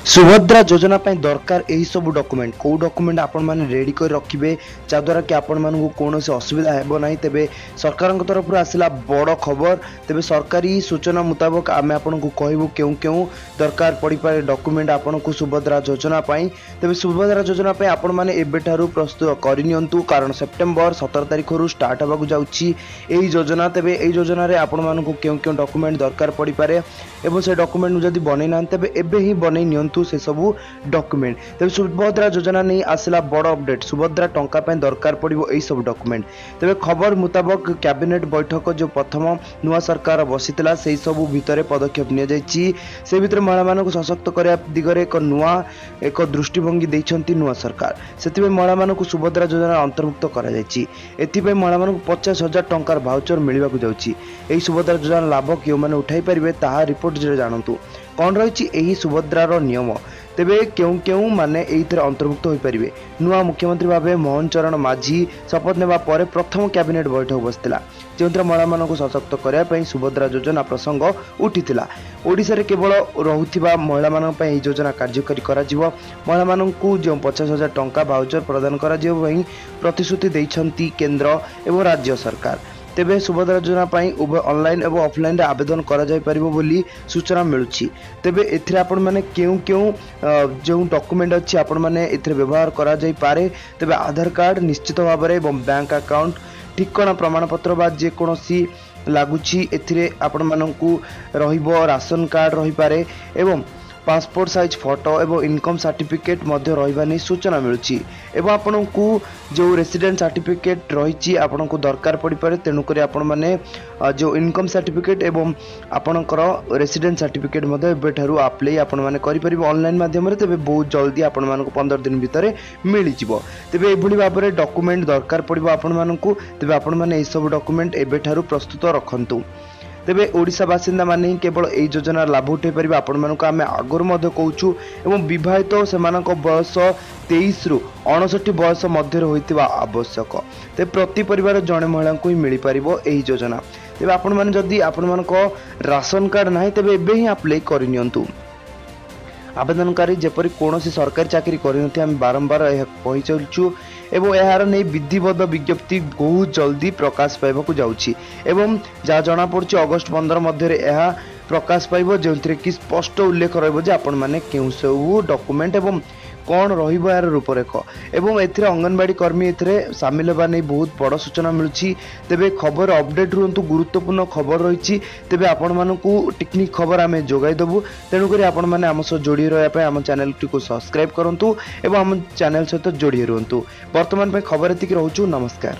सुभद्रा योजना पर दरकार यही सब डॉक्यूमेंट कौ डॉक्यूमेंट आपण मैंने रेडी कर रखिए जहाद्वारा कि आपण मानक कौन असुविधा हेब ना तेज सरकार तरफ आसला बड़ खबर तेज सरकारी सूचना मुताबक आम आपन को कहूँ क्यों क्यों दरकार पड़ पाए डॉक्यूमेंट आपन को सुभद्रा योजना तेज सुभद्रा योजना आपण मैंने एबेठारू प्रस्तुत करनी कारण सेप्टेम्बर 17 तारिख स्टार्ट होगा जाऊँगी योजना तेज यही योजन आपण मानक क्यों क्यों डॉक्यूमेंट दरकार पड़ पाए और से डॉक्यूमेंट जब बनई ना तेज एबे ही बनई नियंतु से सबू डॉक्यूमेंट तेज सुभद्रा योजना नहीं आसला बड़ अपडेट सुभद्रा टंका दरकार पड़ो यही सब डॉक्यूमेंट तेज खबर मुताबक कैबिनेट बैठक जो प्रथम नुआ सरकार बसीला से सबू भितर पदक्षेप नि भितर महिला को सशक्त करने दिगरे एक नुआ एक दृष्टिभंगी देइछंती नुआ सरकार से महिला को सुभद्रा योजना अंतर्भुक्त कर महिला 50,000 टंकार भाउचर मिलवा जाऊँगी सुभद्रा योजना लाभ क्यों मैंने उठाई पारे ता रिपोर्ट जानतु कौन रही सुभद्रार नियम तेबे क्यों क्यों माने एइथरे अंतर्भुक्त हो पारे नुआ मुख्यमंत्री भाव मोहन चरण माझी शपथ नेबा परे प्रथम कैबिनेट बैठक बसला जो महिला को सशक्त करने सुभद्रा योजना प्रसंग उठीला ओडिशा रे केवल रहुथिबा महिला मानक पई योजना कार्यकारी करा जिवो महिला को जो 50,000 टंका भाउचर प्रदान करा जिवो प्रतिश्रुति देइछंती केंद्र एवं राज्य सरकार तेबे सुभद्रा योजना उभय ऑनलाइन और ऑफलाइन आवेदन करा जाय परिबो बोली सूचना मिलुछि तेबे एथिरे आपण माने क्यों क्यों जो डॉक्यूमेंट अच्छी आपण माने एथिरे व्यवहार करा जाय पारे तेबे आधार कार्ड निश्चित भाव में बैंक अकाउंट ठिकाना प्रमाणपत्र बा जे कोनोसी लागुछि एथिरे आपण मानकू रहिबो राशन कार्ड रही पारे एवं पासपोर्ट साइज फोटो एवं इनकम सर्टिफिकेट मध्य रहिबा नै सूचना मिलुछि एवं आपन को जो रेसिडेंट सर्टिफिकेट रही आपन को दरकार पड़ पारे तेणु करी आपण माने जो इनकम सर्टिफिकेट एवं आपनकर रेसिडेंट सर्टिफिकेट मध्य एबेठारू अप्लाई आपण माने करि परिबो ऑनलाइन माध्यम रे तेबे बहुत जल्दी आपण मानको 15 दिन भितर मिल जिवो तेबे एभली भाबरे डॉक्यूमेंट दरकार पड़िबो आपण मानको तेबे आपण माने ए सब डॉक्यूमेंट एबेठारू प्रस्तुत रखंतु तेबे ओडिशा बासिंदा माने केवल एई योजना लाभ उठाई पारे आपण मानको आमे आगर मध्य कहूछु एवं विवाहित सेमानक बयस 23 रु 59 बयस मध्य होइतिबा आवश्यक ते प्रति परिवार जणे महिला को ही मिल पारिबो एई योजना तेबे आपण माने जदी आपण मानको राशन कार्ड नाही तेबे एबे ही अप्लाई करि नियंतु आवेदनकारी जेपरी कौन सरकारी चाकरी करते आम बारंबार यह कही चलु एवं यार नहीं विधिबद्ध विज्ञप्ति बहुत जल्दी प्रकाश पाइबा जाऊँगी एवं जहाँ जना पड़ी अगस्ट 15 मध्य यह प्रकाश पाइब जो कि स्पष्ट उल्लेख रही मैंने क्यों सब डॉक्यूमेंट एवं कौन यार रूपरेख एवं ए अंगनवाड़ी कर्मी सामिल होगा नहीं बहुत बड़ सूचना मिलूँ तेबे खबर अपडेट रुहतु गुरुत्वपूर्ण खबर रही तेबे आपण मानकू टेक्निक खबर आम जोगाईदेबू तेणुक आपण मैंने आम सह जोड़ी रहा आम चैनल टी सब्सक्राइब करूँ और आम चैनल सहित जोड़ी रुहतु बर्तमान खबर एति रोचु नमस्कार।